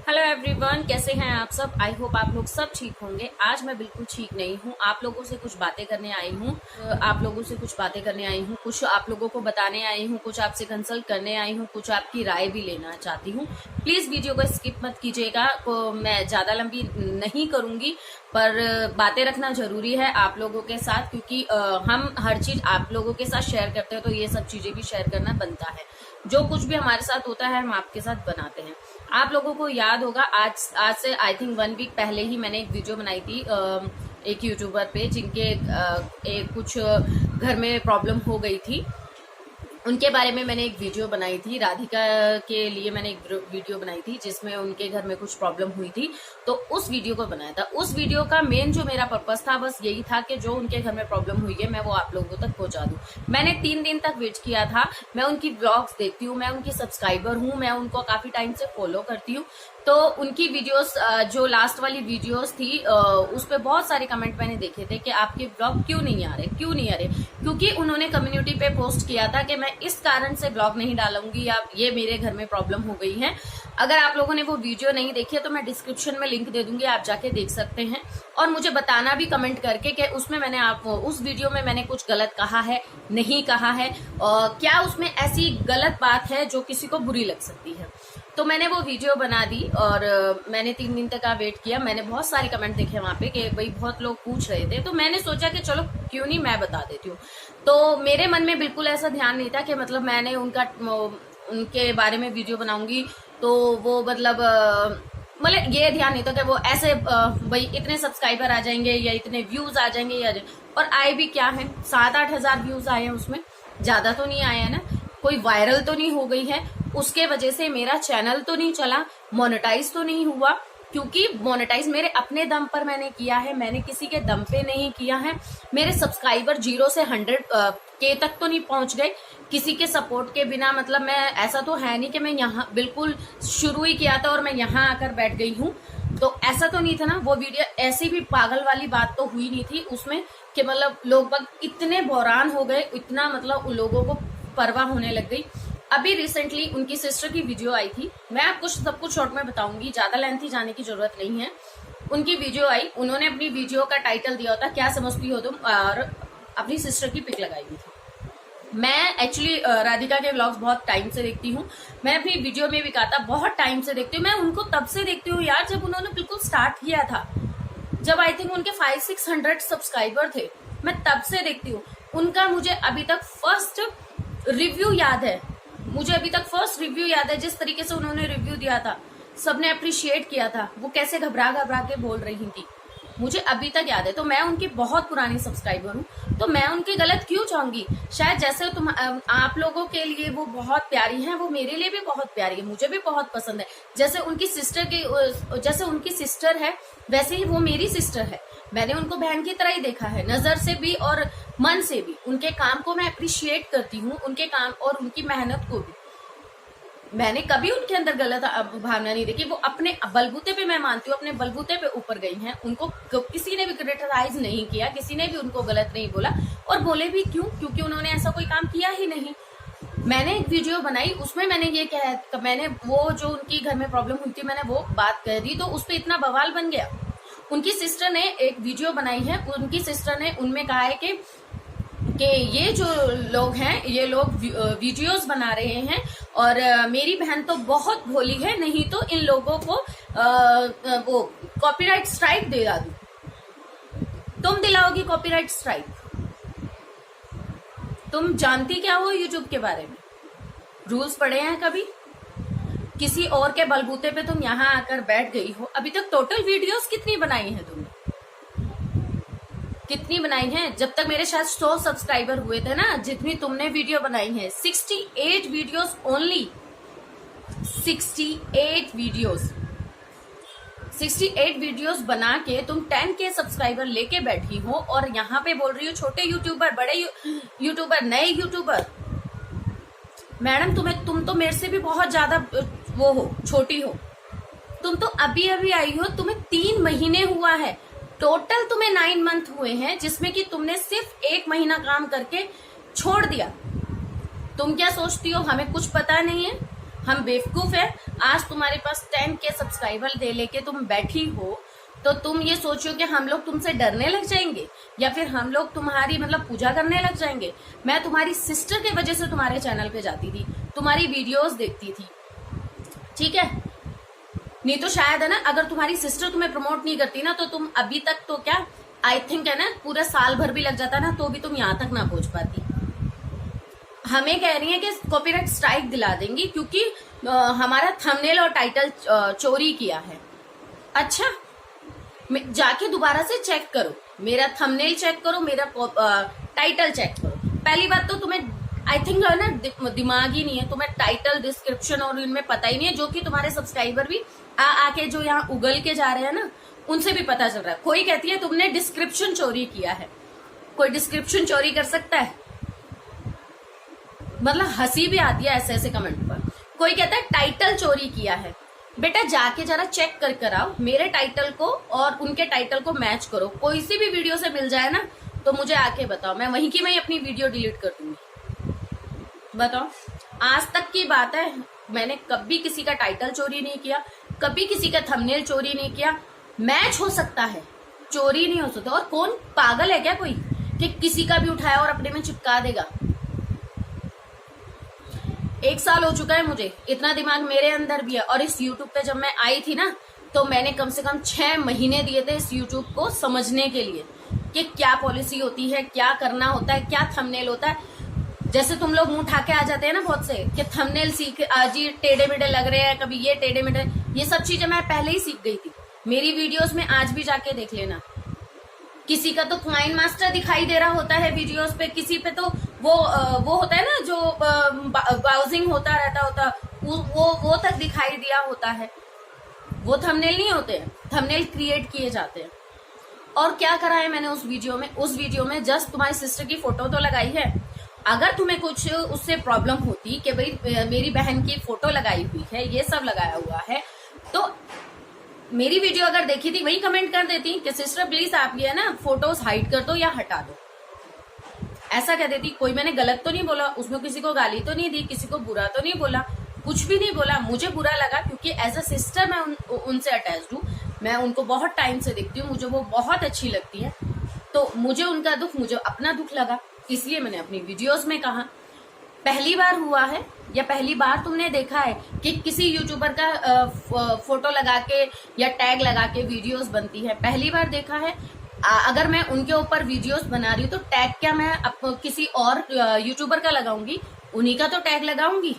Hello everyone, कैसे हैं आप सब। आई होप आप लोग सब ठीक होंगे। आज मैं बिल्कुल ठीक नहीं हूँ। आप लोगों से कुछ बातें करने आई हूँ कुछ आप लोगों को बताने आई हूँ, कुछ आपसे कंसल्ट करने आई हूँ, कुछ आपकी राय भी लेना चाहती हूँ। प्लीज वीडियो को स्किप मत कीजिएगा। मैं ज्यादा लंबी नहीं करूंगी, पर बातें रखना जरूरी है आप लोगों के साथ, क्योंकि हम हर चीज आप लोगों के साथ शेयर करते हैं, तो ये सब चीजें भी शेयर करना बनता है। जो कुछ भी हमारे साथ होता है हम आपके साथ बनाते हैं। आप लोगों को याद होगा, आज से आई थिंक 1 वीक पहले ही मैंने एक वीडियो बनाई थी एक यूट्यूबर पे, जिनके कुछ घर में प्रॉब्लम हो गई थी। उनके बारे में मैंने एक वीडियो बनाई थी। राधिका के लिए मैंने एक वीडियो बनाई थी जिसमें उनके घर में कुछ प्रॉब्लम हुई थी, तो उस वीडियो को बनाया था। उस वीडियो का मेन जो मेरा पर्पस था बस यही था कि जो उनके घर में प्रॉब्लम हुई है मैं वो आप लोगों तक पहुंचा दूं। मैंने 3 दिन तक वेट किया था। मैं उनकी ब्लॉग्स देखती हूँ, मैं उनकी सब्सक्राइबर हूँ, मैं उनको काफी टाइम से फॉलो करती हूँ। तो उनकी वीडियोस, जो लास्ट वाली वीडियोस थी, उस पर बहुत सारे कमेंट मैंने देखे थे कि आपके ब्लॉग क्यों नहीं आ रहे। क्योंकि उन्होंने कम्युनिटी पे पोस्ट किया था कि मैं इस कारण से ब्लॉग नहीं डालूंगी, या ये मेरे घर में प्रॉब्लम हो गई है। अगर आप लोगों ने वो वीडियो नहीं देखी है तो मैं डिस्क्रिप्शन में लिंक दे दूंगी, आप जाके देख सकते हैं। और मुझे बताना भी कमेंट करके कि उसमें उस वीडियो में मैंने कुछ गलत कहा है, नहीं कहा है, और क्या उसमें ऐसी गलत बात है जो किसी को बुरी लग सकती है। तो मैंने वो वीडियो बना दी और मैंने 3 दिन तक का वेट किया। मैंने बहुत सारे कमेंट देखे वहां पे कि भाई बहुत लोग पूछ रहे थे, तो मैंने सोचा कि चलो क्यों नहीं मैं बता देती हूँ। तो मेरे मन में बिल्कुल ऐसा ध्यान नहीं था कि मतलब मैंने उनके बारे में वीडियो बनाऊंगी, तो वो मतलब ये ध्यान नहीं था कि वो ऐसे भाई इतने सब्सक्राइबर आ जाएंगे या इतने व्यूज आ जाएंगे या और आए भी क्या है, 7-8 हजार व्यूज आए हैं, उसमें ज्यादा तो नहीं आए हैं ना, कोई वायरल तो नहीं हो गई है, उसके वजह से मेरा चैनल तो नहीं चला, मोनेटाइज तो नहीं हुआ। क्योंकि मोनेटाइज मेरे अपने दम पर मैंने किया है, मैंने किसी के दम पे नहीं किया है। मेरे सब्सक्राइबर 0 से 100 के तक तो नहीं पहुंच गए किसी के सपोर्ट के बिना। मतलब मैं ऐसा तो है नहीं कि मैं यहाँ बिल्कुल शुरू ही किया था और मैं यहाँ आकर बैठ गई हूँ, तो ऐसा तो नहीं था ना। वो वीडियो ऐसी भी पागल वाली बात तो हुई नहीं थी उसमें कि मतलब लोग इतने बहरान हो गए, इतना मतलब लोगों को परवाह होने लग गई। अभी रिसेंटली उनकी सिस्टर की वीडियो आई थी, मैं आपको सब कुछ शॉर्ट में बताऊंगी, ज्यादा लेंथी जाने की जरूरत नहीं है। उनकी वीडियो आई, उन्होंने अपनी वीडियो का टाइटल दिया होता क्या समझती हो तुम, और अपनी सिस्टर की पिक लगाई हुई थी। मैं एक्चुअली राधिका के व्लॉग्स बहुत टाइम से देखती हूँ, मैं अपनी वीडियो में भी कहा था बहुत टाइम से देखती हूँ। मैं उनको तब से देखती हूँ यार जब उन्होंने बिल्कुल स्टार्ट किया था, जब आई थिंक उनके 500-600 सब्सक्राइबर थे, मैं तब से देखती हूँ। उनका मुझे अभी तक फर्स्ट रिव्यू याद है, जिस तरीके से उन्होंने रिव्यू दिया था, सबने अप्रिशिएट किया था, वो कैसे घबरा घबरा के बोल रही थी, मुझे अभी तक याद है। तो मैं उनकी बहुत पुरानी सब्सक्राइबर हूँ, तो मैं उनकी गलत क्यों चाहूंगी। शायद जैसे आप लोगों के लिए वो बहुत प्यारी हैं, वो मेरे लिए भी बहुत प्यारी है, मुझे भी बहुत पसंद है। जैसे उनकी सिस्टर है वैसे ही वो मेरी सिस्टर है। मैंने उनको बहन की तरह ही देखा है, नजर से भी और मन से भी। उनके काम को मैं अप्रिशिएट करती हूँ, उनके काम और उनकी मेहनत को भी। मैंने कभी उनके अंदर गलत भावना नहीं देखी। वो अपने बलबूते पे, मैं मानती हूँ अपने बलबूते पे ऊपर गई हैं। उनको किसी ने भी क्रिटिसाइज नहीं किया, किसी ने भी उनको गलत नहीं बोला, और बोले भी क्यों, क्योंकि उन्होंने ऐसा कोई काम किया ही नहीं। मैंने एक वीडियो बनाई, उसमें मैंने ये कहा, मैंने वो जो उनकी घर में प्रॉब्लम हुई थी मैंने वो बात कह दी, तो उस पर इतना बवाल बन गया। उनकी सिस्टर ने एक वीडियो बनाई है, उनकी सिस्टर ने उनमें कहा है कि ये जो लोग हैं, ये लोग वीडियोस बना रहे हैं और मेरी बहन तो बहुत भोली है, नहीं तो इन लोगों को वो कॉपीराइट स्ट्राइक दिला दूं। तुम दिलाओगी कॉपीराइट स्ट्राइक? तुम जानती क्या हो यूट्यूब के बारे में? रूल्स पढ़े हैं कभी? किसी और के बलबूते पे तुम यहाँ आकर बैठ गई हो। अभी तक टोटल वीडियोस कितनी बनाई है तुमने? कितनी बनाई है? जब तक मेरे शायद 100 सब्सक्राइबर हुए थे ना, जितनी तुमने वीडियो बनाई है, 68 वीडियोस ओनली। 68 वीडियोस बना के तुम 10K सब्सक्राइबर लेके बैठी हो, और यहाँ पे बोल रही हो छोटे यूट्यूबर, बड़े यूट्यूबर, नए यूट्यूबर। मैडम तुम तो मेरे से भी बहुत ज्यादा वो हो, छोटी हो। तुम तो अभी अभी आई हो, तुम्हें 3 महीने हुआ है। टोटल तुम्हें 9 मंथ हुए हैं, जिसमें कि तुमने सिर्फ 1 महीना काम करके छोड़ दिया। तुम क्या सोचती हो हमें कुछ पता नहीं है? हम बेवकूफ है। आज तुम्हारे पास 10 के सब्सक्राइबर दे लेके तुम बैठी हो, तो तुम ये सोचो कि हम लोग तुमसे डरने लग जाएंगे या फिर हम लोग तुम्हारी मतलब पूजा करने लग जाएंगे। मैं तुम्हारी सिस्टर के वजह से तुम्हारे चैनल पे जाती थी, तुम्हारी वीडियोस देखती थी, ठीक है। नहीं तो शायद है ना, अगर तुम्हारी सिस्टर तुम्हें प्रमोट नहीं करती ना, तो तुम अभी तक तो क्या, आई थिंक है ना, पूरा साल भर भी लग जाता ना, तो भी तुम यहाँ तक ना पहुंच पाती। हमें कह रही है कि कॉपीराइट स्ट्राइक दिला देंगी क्योंकि हमारा थंबनेल और टाइटल चोरी किया है। अच्छा, जाके दोबारा से चेक करो, मेरा थंबनेल चेक करो, मेरा टाइटल चेक करो। पहली बात तो तुम्हें आई थिंक है ना दिमाग ही नहीं है, तुम्हें टाइटल डिस्क्रिप्शन और इनमें पता ही नहीं है, जो कि तुम्हारे सब्सक्राइबर भी आके जो यहाँ उगल के जा रहे हैं ना, उनसे भी पता चल रहा है। कोई कहती है तुमने डिस्क्रिप्शन चोरी किया है। कोई डिस्क्रिप्शन चोरी कर सकता है? मतलब हंसी भी आती है ऐसे ऐसे कमेंट पर। कोई कहता है टाइटल चोरी किया है। बेटा जाके जरा चेक कर कर आओ, मेरे टाइटल को और उनके टाइटल को मैच करो। कोई सी भी वीडियो से मिल जाए ना, तो मुझे आके बताओ, मैं वहीं की वहीं अपनी वीडियो डिलीट कर दूंगी। बताओ, आज तक की बात है, मैंने कभी किसी का टाइटल चोरी नहीं किया, कभी किसी का थंबनेल चोरी नहीं किया। मैच हो सकता है, चोरी नहीं हो सकता। और कौन पागल है क्या कोई कि किसी का भी उठाया और अपने में चिपका देगा? 1 साल हो चुका है मुझे, इतना दिमाग मेरे अंदर भी है। और इस यूट्यूब पे जब मैं आई थी ना, तो मैंने कम से कम 6 महीने दिए थे इस यूट्यूब को समझने के लिए कि क्या पॉलिसी होती है, क्या करना होता है, क्या थंबनेल होता है। जैसे तुम लोग मुंह उठा के आ जाते हैं ना बहुत से कि थंबनेल सीख, आज ये टेढ़े मेढ़े लग रहे हैं, कभी ये टेढ़े मेढ़े, ये सब चीजें मैं पहले ही सीख गई थी। मेरी वीडियोस में आज भी जाके देख लेना। किसी का तो क्लाइन मास्टर दिखाई दे रहा होता है वीडियोस पे, किसी पे तो वो होता है ना जो ब्राउजिंग होता रहता वो तक दिखाई दिया होता है। वो थंबनेल नहीं होते हैं, थंबनेल क्रिएट किए जाते हैं। और क्या करा है मैंने उस वीडियो में जस्ट तुम्हारी सिस्टर की फोटो तो लगाई है। अगर तुम्हें कुछ उससे प्रॉब्लम होती कि भाई मेरी बहन की फोटो लगाई हुई है, ये सब लगाया हुआ है, तो मेरी वीडियो अगर देखी थी वही कमेंट कर देती कि सिस्टर प्लीज आप ये ना फोटोज हाइड कर दो या हटा दो, ऐसा कह देती। कोई मैंने गलत तो नहीं बोला, उसमें किसी को गाली तो नहीं दी, किसी को बुरा तो नहीं बोला, कुछ भी नहीं बोला। मुझे बुरा लगा क्योंकि एज अ सिस्टर मैं उनसे अटैच्ड हूँ, मैं उनको बहुत टाइम से देखती हूँ, मुझे वो बहुत अच्छी लगती है। तो मुझे उनका दुख, मुझे अपना दुख लगा, इसलिए मैंने अपनी वीडियोस में कहा। पहली बार हुआ है या पहली बार तुमने देखा है कि किसी यूट्यूबर का फोटो लगा के या टैग लगा के वीडियोस बनती है? पहली बार देखा है। अगर मैं उनके ऊपर वीडियोस बना रही हूँ तो टैग क्या मैं किसी और यूट्यूबर का लगाऊंगी? उन्हीं का तो टैग लगाऊंगी।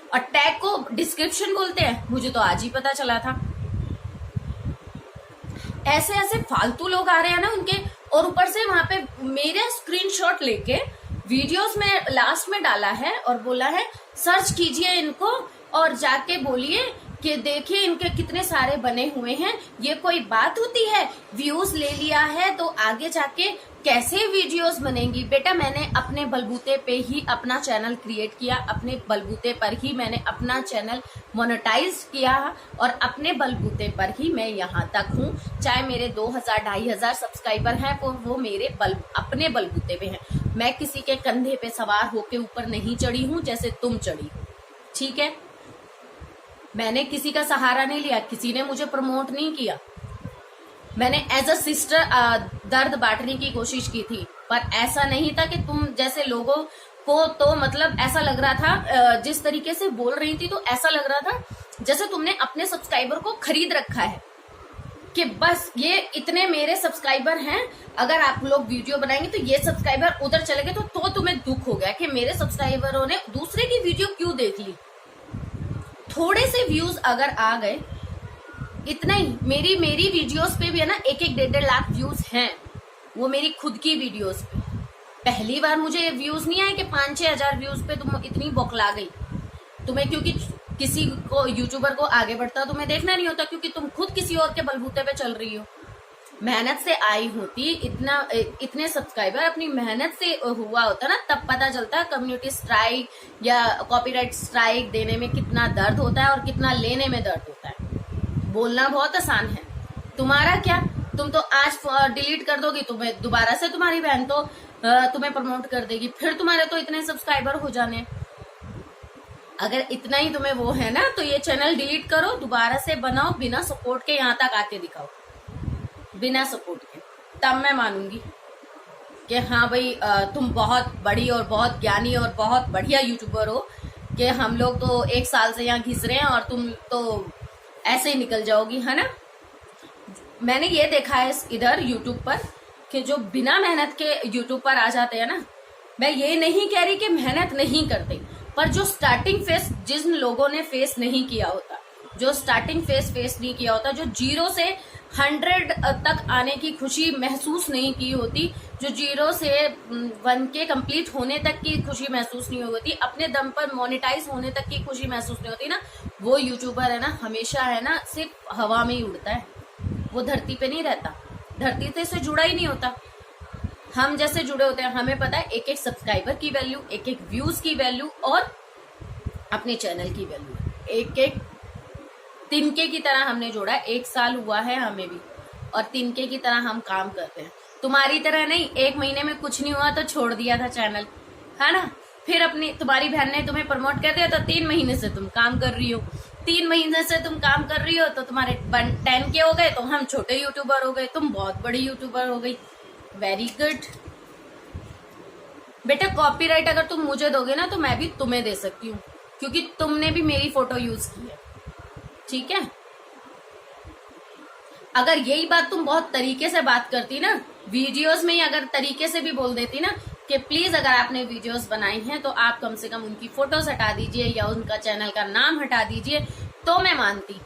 और टैग को डिस्क्रिप्शन बोलते हैं, मुझे तो आज ही पता चला था। ऐसे ऐसे फालतू लोग आ रहे हैं ना उनके, और ऊपर से वहां पे मेरे स्क्रीनशॉट लेके वीडियोस में लास्ट में डाला है और बोला है सर्च कीजिए इनको और जाके बोलिए कि देखिए इनके कितने सारे बने हुए हैं। ये कोई बात होती है? व्यूज ले लिया है तो आगे जाके कैसे वीडियोस बनेंगी? बेटा मैंने अपने बलबूते पे ही अपना चैनल क्रिएट किया, अपने बलबूते पर ही मैंने अपना चैनल मोनेटाइज किया और अपने बलबूते पर ही मैं यहाँ तक हूँ। चाहे मेरे 2000-2500 सब्सक्राइबर हैं, वो मेरे अपने बलबूते पे हैं। मैं किसी के कंधे पे सवार होके ऊपर नहीं चढ़ी हूँ जैसे तुम चढ़ी, ठीक है? मैंने किसी का सहारा नहीं लिया, किसी ने मुझे प्रमोट नहीं किया। मैंने एज अ सिस्टर दर्द बांटने की कोशिश की थी, पर ऐसा नहीं था कि तुम जैसे लोगों को, तो मतलब ऐसा लग रहा था जिस तरीके से बोल रही थी, तो ऐसा लग रहा था जैसे तुमने अपने सब्सक्राइबर को खरीद रखा है कि बस ये इतने मेरे सब्सक्राइबर हैं, अगर आप लोग वीडियो बनाएंगे तो ये सब्सक्राइबर उधर चले गए। तो तुम्हें दुख हो गया कि मेरे सब्सक्राइबरों ने दूसरे की वीडियो क्यों देख ली। थोड़े से व्यूज अगर आ गए, इतना ही। मेरी वीडियोस पे भी है ना 1-1.5 लाख व्यूज हैं, वो मेरी खुद की वीडियोस पे। पहली बार मुझे व्यूज नहीं आए कि 5-6 हजार व्यूज पे तुम इतनी बौखला गई। तुम्हें क्योंकि किसी को यूट्यूबर को आगे बढ़ता तुम्हें देखना नहीं होता, क्योंकि तुम खुद किसी और के बलबूते पे चल रही हो। मेहनत से आई होती, इतने सब्सक्राइबर अपनी मेहनत से हुआ होता ना, तब पता चलता कम्युनिटी स्ट्राइक या कॉपीराइट स्ट्राइक देने में कितना दर्द होता है और कितना लेने में दर्द होता है। बोलना बहुत आसान है, तुम्हारा क्या, तुम तो आज डिलीट कर दोगी, तुम्हें दोबारा से तुम्हारी बहन तो तुम्हें प्रमोट कर देगी, फिर तुम्हारे तो इतने सब्सक्राइबर हो जाने। अगर इतना ही तुम्हें वो है ना तो ये चैनल डिलीट करो, दोबारा से बनाओ, बिना सपोर्ट के यहाँ तक आके दिखाओ, बिना सपोर्ट के, तब मैं मानूंगी कि हाँ भाई तुम बहुत बड़ी और बहुत ज्ञानी और बहुत बढ़िया यूट्यूबर हो, कि हम लोग तो 1 साल से यहाँ घिस रहे हैं और तुम तो ऐसे ही निकल जाओगी, है ना। मैंने ये देखा है इधर यूट्यूब पर कि जो बिना मेहनत के यूट्यूब पर आ जाते हैं ना, मैं ये नहीं कह रही कि मेहनत नहीं करते, पर जो स्टार्टिंग फेस जिन लोगों ने फेस नहीं किया होता, जो स्टार्टिंग फेस नहीं किया होता, जो 0 से 100 तक आने की खुशी महसूस नहीं की होती, जो 0 से 1 के कंप्लीट होने तक की खुशी महसूस नहीं होती, अपने दम पर मोनेटाइज होने तक की खुशी महसूस नहीं होती ना, वो यूट्यूबर है ना हमेशा है ना सिर्फ हवा में ही उड़ता है, वो धरती पे नहीं रहता, धरती से जुड़ा ही नहीं होता। हम जैसे जुड़े होते हैं, हमें पता है एक एक सब्सक्राइबर की वैल्यू, एक एक व्यूज की वैल्यू और अपने चैनल की वैल्यू, एक एक तिनके की तरह हमने जोड़ा है। 1 साल हुआ है हमें भी और तिनके की तरह हम काम करते हैं, तुम्हारी तरह नहीं 1 महीने में कुछ नहीं हुआ तो छोड़ दिया था चैनल, है ना। फिर अपनी तुम्हारी बहन ने तुम्हें प्रमोट कर दिया तो 3 महीने से तुम काम कर रही हो, 3 महीने से तुम काम कर रही हो तो तुम्हारे 10K हो गए, तो हम छोटे यूट्यूबर हो गए, तुम बहुत बड़ी यूट्यूबर हो गई। वेरी गुड बेटा, कॉपीराइट अगर तुम मुझे दोगे ना तो मैं भी तुम्हें दे सकती हूँ, क्योंकि तुमने भी मेरी फोटो यूज की है, ठीक है। अगर यही बात तुम बहुत तरीके से बात करती ना, वीडियोस में ही अगर तरीके से भी बोल देती ना कि प्लीज अगर आपने वीडियोस बनाई हैं तो आप कम से कम उनकी फोटोज हटा दीजिए या उनका चैनल का नाम हटा दीजिए, तो मैं मानती।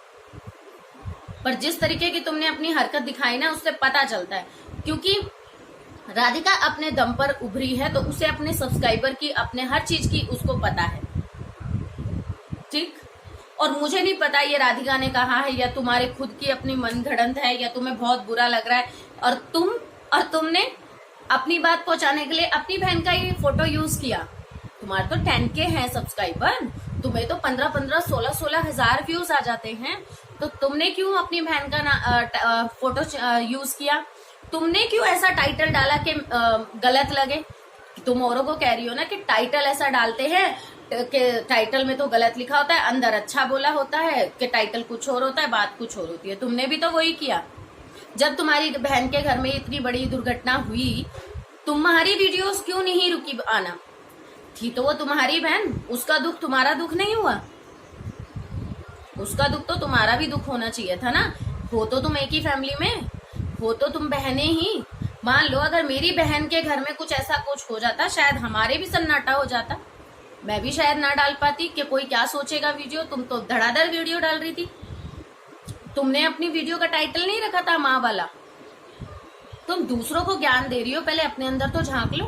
पर जिस तरीके की तुमने अपनी हरकत दिखाई ना, उससे पता चलता है, क्योंकि राधिका अपने दम पर उभरी है तो उसे अपने सब्सक्राइबर की, अपने हर चीज की उसको पता है, ठीक। और मुझे नहीं पता ये राधिका ने कहा है या तुम्हारे खुद की अपनी मन घड़ंत है या तुम्हें बहुत बुरा लग रहा है और तुमने अपनी बात पहुंचाने के लिए अपनी बहन का ही फोटो यूज किया। तुम्हारे तो 10K है सब्सक्राइबर, तुम्हें तो 15-15, 16-16 हजार व्यूज आ जाते हैं, तो तुमने क्यों अपनी बहन का फोटो यूज किया? तुमने क्यों ऐसा टाइटल डाला कि गलत लगे? तुम औरों को कह रही हो ना कि टाइटल ऐसा डालते हैं कि टाइटल में तो गलत लिखा होता है, अंदर अच्छा बोला होता है, कि टाइटल कुछ और होता है, बात कुछ और होती है। तुमने भी तो वही किया। जब तुम्हारी बहन के घर में इतनी बड़ी दुर्घटना हुई, तुम्हारी वीडियोस क्यों नहीं रुकी आना? थी तो वो तुम्हारी बहन, उसका दुख तुम्हारा दुख नहीं हुआ? उसका दुख तो तुम्हारा भी दुख होना चाहिए था ना। हो तो तुम एक ही फैमिली में, हो तो तुम बहनें ही। मान लो अगर मेरी बहन के घर में कुछ ऐसा कुछ हो जाता, शायद हमारे भी सन्नाटा हो जाता, मैं भी शायद ना डाल पाती कि कोई क्या सोचेगा वीडियो। तुम तो धड़ाधड़ वीडियो डाल रही थी। तुमने अपनी वीडियो का टाइटल नहीं रखा था माँ वाला। तुम दूसरों को ज्ञान दे रही हो, पहले अपने अंदर तो झांक लो।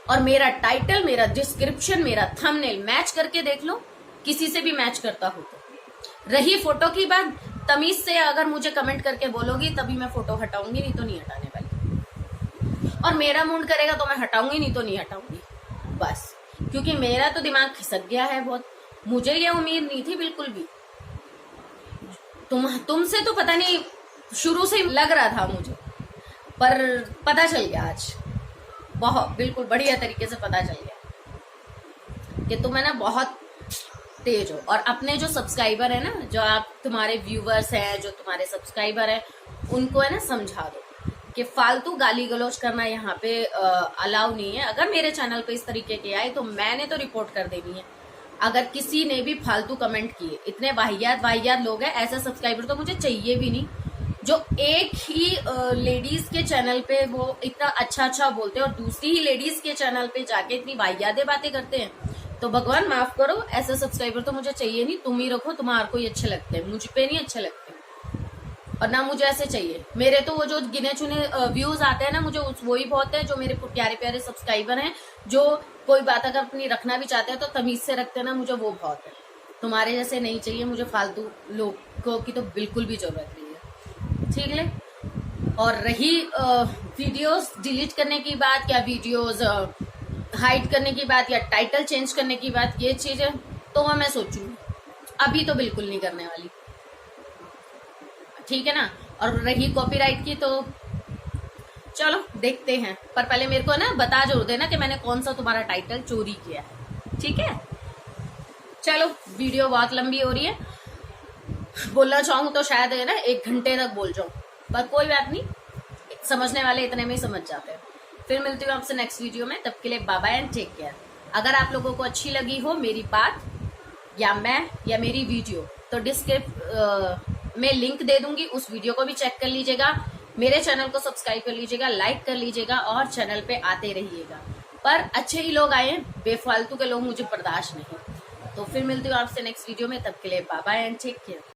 और मेरा टाइटल, मेरा डिस्क्रिप्शन, मेरा थंबनेल मैच करके देख लो, किसी से भी मैच करता हो तो। रही फोटो की बात, तमीज से अगर मुझे कमेंट करके बोलोगी तभी मैं फोटो हटाऊंगी, नहीं तो नहीं हटाने वाली। और मेरा मूड करेगा तो मैं हटाऊंगी, नहीं तो नहीं हटाऊंगी बस। क्योंकि मेरा तो दिमाग खिसक गया है बहुत। मुझे ये उम्मीद नहीं थी बिल्कुल भी। तुमसे तो पता नहीं शुरू से लग रहा था मुझे, पर पता चल गया आज, बहुत बिल्कुल बढ़िया तरीके से पता चल गया कि तुम है ना बहुत तेज हो। और अपने जो सब्सक्राइबर है ना, जो आप तुम्हारे व्यूवर्स हैं, जो तुम्हारे सब्सक्राइबर हैं, उनको है ना समझा दो कि फालतू गाली गलौज करना यहाँ पे अलाउ नहीं है। अगर मेरे चैनल पे इस तरीके के आए तो मैंने तो रिपोर्ट कर देनी है। अगर किसी ने भी फालतू कमेंट किए, इतने वाहियात लोग हैं, ऐसे सब्सक्राइबर तो मुझे चाहिए भी नहीं जो एक ही लेडीज के चैनल पे वो इतना अच्छा बोलते हैं और दूसरी ही लेडीज के चैनल पे जाके इतनी वाहियात बातें करते हैं। तो भगवान माफ करो, ऐसे सब्सक्राइबर तो मुझे चाहिए नहीं। तुम ही रखो, तुम्हारे को ही अच्छे लगते हैं, मुझ पे नहीं अच्छे लगते, और ना मुझे ऐसे चाहिए। मेरे तो वो जो गिने चुने व्यूज आते हैं ना, मुझे वही बहुत है। जो मेरे प्यारे प्यारे सब्सक्राइबर हैं, जो कोई बात अगर अपनी रखना भी चाहते हैं तो तमीज से रखते हैं ना, मुझे वो बहुत है। तुम्हारे जैसे नहीं चाहिए मुझे, फालतू लोगों की तो बिल्कुल भी जरूरत नहीं है, ठीक है। और रही वीडियोस डिलीट करने की बात, या वीडियोस हाइड करने की बात, या टाइटल चेंज करने की बात, ये चीजें तो मैं सोचूंगी, अभी तो बिल्कुल नहीं करने वाली, ठीक है ना। और रही कॉपीराइट की तो चलो देखते हैं, पर पहले मेरे को ना बता जरूर देना कि मैंने कौन सा तुम्हारा टाइटल चोरी किया है, ठीक है, चलो वीडियो बहुत लंबी हो रही है, बोलना चाहूँ तो शायद है ना 1 घंटे तक बोल जाऊं, पर कोई बात नहीं, समझने वाले इतने में ही समझ जाते हैं। फिर मिलती हूँ आपसे नेक्स्ट वीडियो में, तब के लिए bye bye and take care. अगर आप लोगों को अच्छी लगी हो मेरी बात या मैं या मेरी वीडियो, तो डिस्क्रिप्शन में लिंक दे दूंगी, उस वीडियो को भी चेक कर लीजिएगा, मेरे चैनल को सब्सक्राइब कर लीजिएगा, लाइक कर लीजिएगा और चैनल पे आते रहिएगा। पर अच्छे ही लोग आए, बेफालतू के लोग मुझे बर्दाश्त नहीं। तो फिर मिलती हूँ आपसे नेक्स्ट वीडियो में, तब के लिए bye bye and take care.